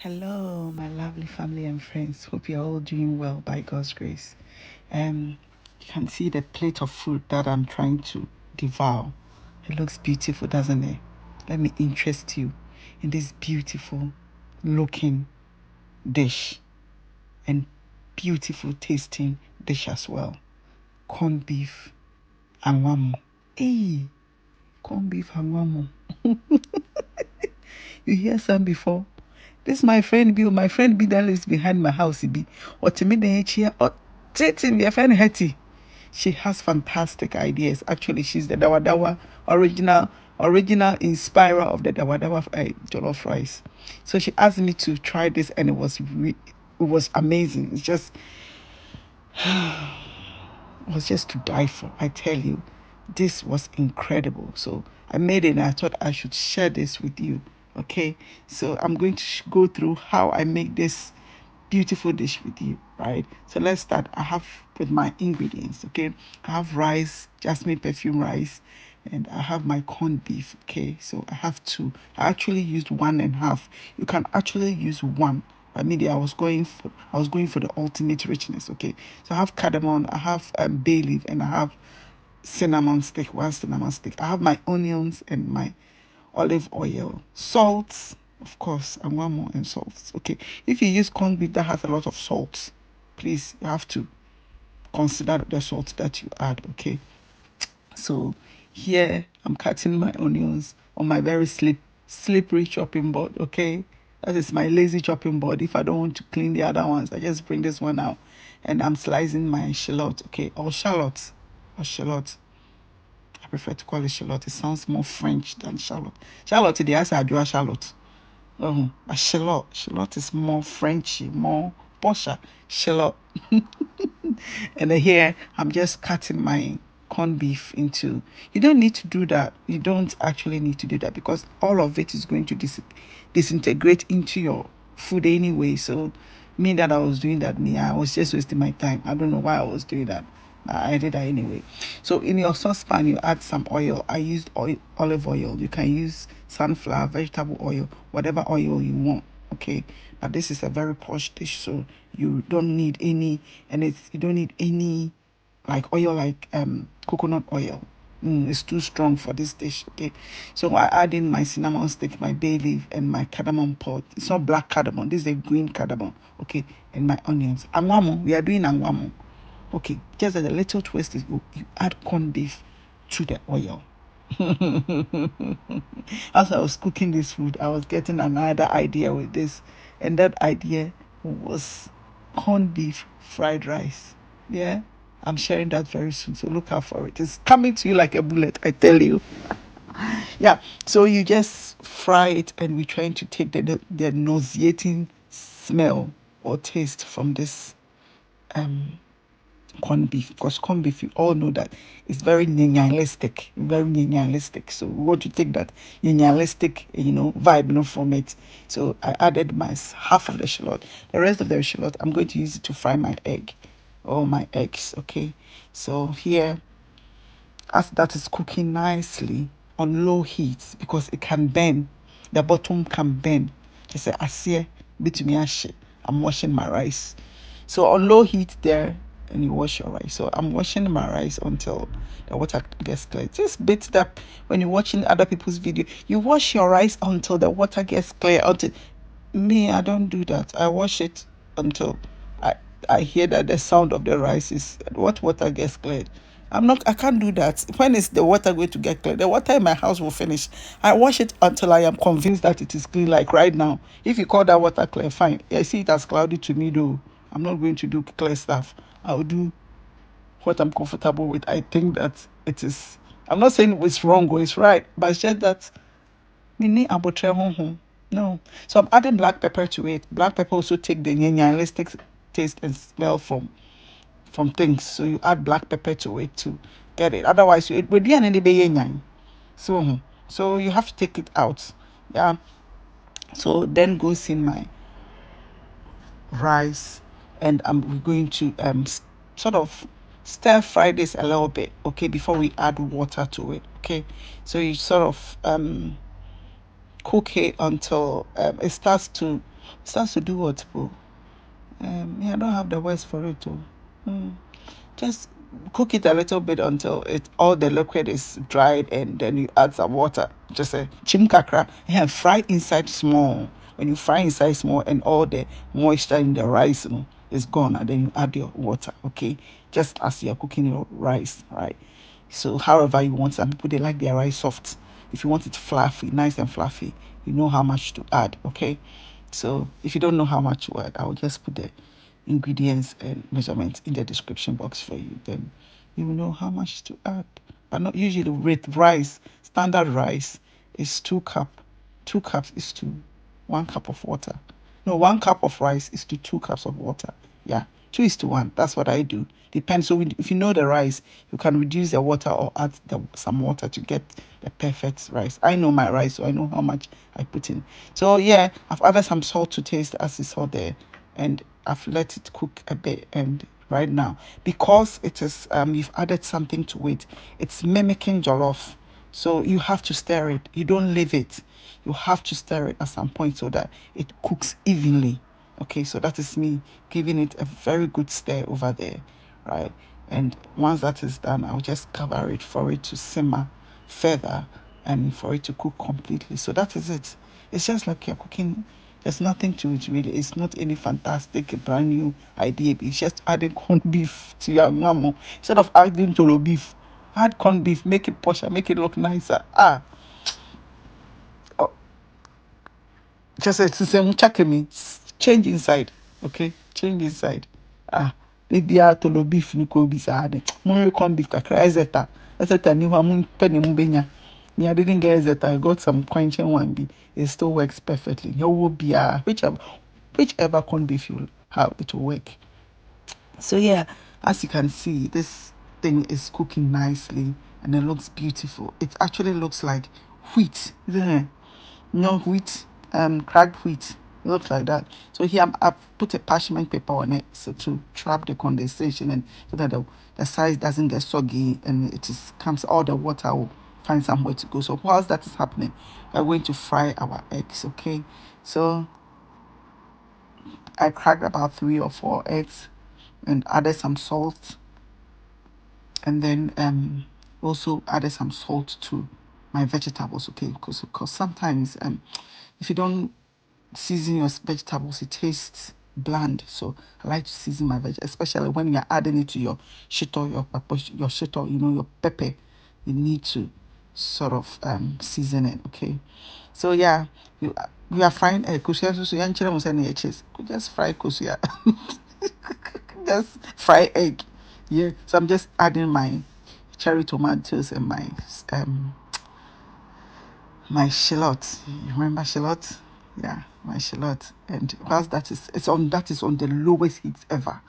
Hello, my lovely family and friends. Hope you're all doing well by God's grace. You can see the plate of food that I'm trying to devour. It looks beautiful, doesn't it? Let me interest you in this beautiful looking dish and beautiful tasting dish as well. Corned beef and wamo. Hey, corned beef and wamo. You hear some before? This my friend Bill. My friend B that lives behind my house. Be or to me the here or dating your friend Hetty. She has fantastic ideas. Actually, she's the Dawadawa original inspirer of the Dawadawa jollof rice. So she asked me to try this, and it was amazing. It was just to die for. I tell you, this was incredible. So I made it and I thought I should share this with you. Okay, so I'm going to go through how I make this beautiful dish with you, right? So let's start. I have with my ingredients. Okay, I have rice, jasmine perfume rice, and I have my corned beef. Okay, so I have two. I actually used 1.5. You can actually use one. But maybe I was going for the ultimate richness. Okay, so I have cardamom, I have bay leaf, and I have cinnamon stick, one cinnamon stick. I have my onions and my olive oil, salt, of course, and one more, and salt. Okay, if you use corned beef that has a lot of salt, please, you have to consider the salt that you add. Okay, so here I'm cutting my onions on my very slippery chopping board. Okay, that is my lazy chopping board. If I don't want to clean the other ones, I just bring this one out, and I'm slicing my shallot. Okay, or shallot. I prefer to call it Shallot. It sounds more French than Charlotte. Charlotte, the answer I do a Charlotte. Oh, a Shallot. Shallot is more Frenchy, more posher. Shallot. And then here I'm just cutting my corned beef into. You don't need to do that. You don't actually need to do that because all of it is going to disintegrate into your food anyway. So me that I was doing that, I was just wasting my time. I don't know why I was doing that. I did that anyway. So in your saucepan, you add some oil. I used olive oil. You can use sunflower, vegetable oil, whatever oil you want. Okay, but this is a very posh dish, so you don't need any, and you don't need any like oil like coconut oil. It's too strong for this dish. Okay, so I add in my cinnamon stick, my bay leaf, and my cardamom pod. It's not black cardamom. This is a green cardamom. Okay, and my onions. Angwamo. We are doing angwamo. Okay, just a little twist is you add corned beef to the oil. As I was cooking this food, I was getting another idea with this, and that idea was corned beef fried rice. Yeah, I'm sharing that very soon, so look out for it. It's coming to you like a bullet, I tell you. Yeah, so you just fry it, and we're trying to take the nauseating smell or taste from this corned beef, because corned beef, you all know that it's very nyanyalistic. So we want to take that nyanyalistic, vibe, from it. So I added my half of the shallot. The rest of the shallot, I'm going to use it to fry my egg, or my eggs. Okay. So here, as that is cooking nicely on low heat, because it can burn, the bottom can burn. Just say, I see between me. I'm washing my rice. So on low heat there, and you wash your rice. So I'm washing my rice until the water gets clear. Just bit that when you're watching other people's video, you wash your rice until the water gets clear. Until me, I don't do that. I wash it until I I hear that the sound of the rice is what water gets cleared. I can't do that. When is the water going to get clear? The water in my house will finish. I wash it until I am convinced that it is clean. Like right now, if you call that water clear, fine. I see it as cloudy to me though. I'm not going to do clear stuff. I'll do what I'm comfortable with. I think that it is. I'm not saying it's wrong or it's right, but it's just that me need abotre honho. No. So I'm adding black pepper to it. Black pepper also take the nyanyalistic taste and smell from things. So you add black pepper to it to get it. Otherwise, it would be an any. So you have to take it out. Yeah. So then goes in my rice, and we're going to sort of stir fry this a little bit, okay, before we add water to it. Okay. So you sort of cook it until it starts to Starts to do what, bro? Yeah, I don't have the words for it too. Just cook it a little bit until it all the liquid is dried, and then you add some water. Just a chimkakra and fry inside small. When you fry inside small and all the moisture in the rice, is gone, and then you add your water. Okay, just as you're cooking your rice, right? So however you want. Some people they like their rice soft. If you want it fluffy, nice and fluffy, you know how much to add. Okay, so if you don't know how much to add, I will just put the ingredients and measurements in the description box for you. Then you will know how much to add. But not usually with rice. Standard rice is 2 cup. 2 cups is to 1 cup of water. No, 1 cup of rice is to 2 cups of water. Yeah, 2:1. That's what I do. Depends. So if you know the rice, you can reduce the water or add some water to get the perfect rice. I know my rice, so I know how much I put in. So yeah, I've added some salt to taste, as you saw there, and I've let it cook a bit. And right now, because it is you've added something to it, it's mimicking jollof. So you have to stir it. You don't leave it. You have to stir it at some point so that it cooks evenly. Okay, so that is me giving it a very good stir over there, right? And once that is done, I'll just cover it for it to simmer further and for it to cook completely. So that is it. It's just like you're cooking. There's nothing to it really. It's not any fantastic brand new idea. It's just adding corned beef to your mamo instead of adding jollof beef. Add corned beef, make it posher, make it look nicer. Oh, just it's the same check me. Change inside. Okay? Change inside. Maybe I to beef ni ko be sad. More corned beef kakra ezeta. Ezeta ni wa mun penny mbenya. Me, I didn't get ezeta. I got some quenching one be. It still works perfectly. You will be whichever corned beef you have, it will work. So yeah, as you can see, this thing is cooking nicely and it looks beautiful. It actually looks like wheat, isn't it? No wheat, cracked wheat. It looks like that. So here I've put a parchment paper on it so to trap the condensation and so that the size doesn't get soggy and it is comes all the water will find somewhere to go. So whilst that is happening, we're going to fry our eggs. Okay, so I cracked about 3 or 4 eggs and added some salt, and then also added some salt to my vegetables. Okay, because sometimes if you don't season your vegetables, it tastes bland. So I like to season my veg, especially when you're adding it to your shito, your pepper, your shito, your pepper. You need to sort of season it. Okay, so yeah, you are frying egg. Kusia so yan chere mo say na cheese. Just fry kusia. Just fry egg. Yeah. So I'm just adding my cherry tomatoes and my shallot. You remember shallot? Yeah, my shallot. And whilst that is on the lowest heat ever,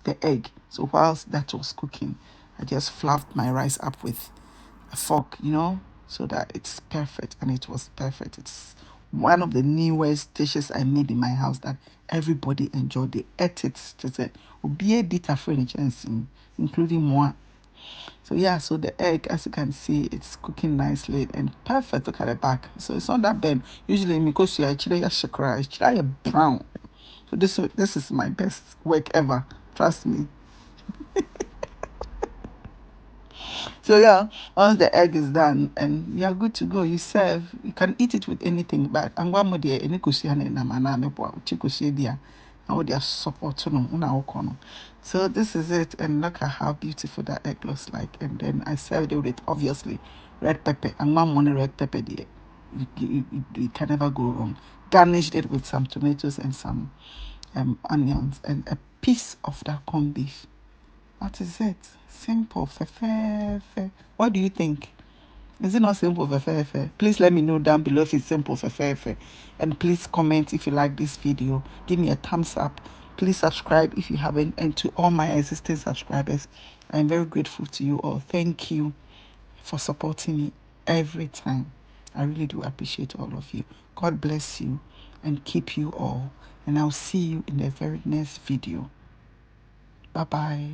the egg. So whilst that was cooking, I just fluffed my rice up with a fork, so that it's perfect, and it was perfect. It's one of the newest dishes I made in my house that everybody enjoyed. They ate it. Just said, "Obiye did a furniture, including moi." So yeah, so the egg, as you can see, it's cooking nicely and perfect. Look at the back. So it's not that bad. Usually, because you actually shakra, it's brown. So this is my best work ever. Trust me. So yeah, once the egg is done and you're good to go, you serve. You can eat it with anything, but I'm going to any kusiane na mana me po chikusie dia. Now they are support no una okono. So this is it, and look at how beautiful that egg looks like. And then I served it with obviously red pepper. And one money red pepper there. You can never go wrong. Garnished it with some tomatoes and some onions and a piece of that corned beef. That is it. Simple. Fe. What do you think? Is it not simple? Fe. Please let me know down below if it's simple. Fe. And please comment if you like this video. Give me a thumbs up. Please subscribe if you haven't. And to all my existing subscribers, I'm very grateful to you all. Thank you for supporting me every time. I really do appreciate all of you. God bless you and keep you all. And I'll see you in the very next video. Bye bye.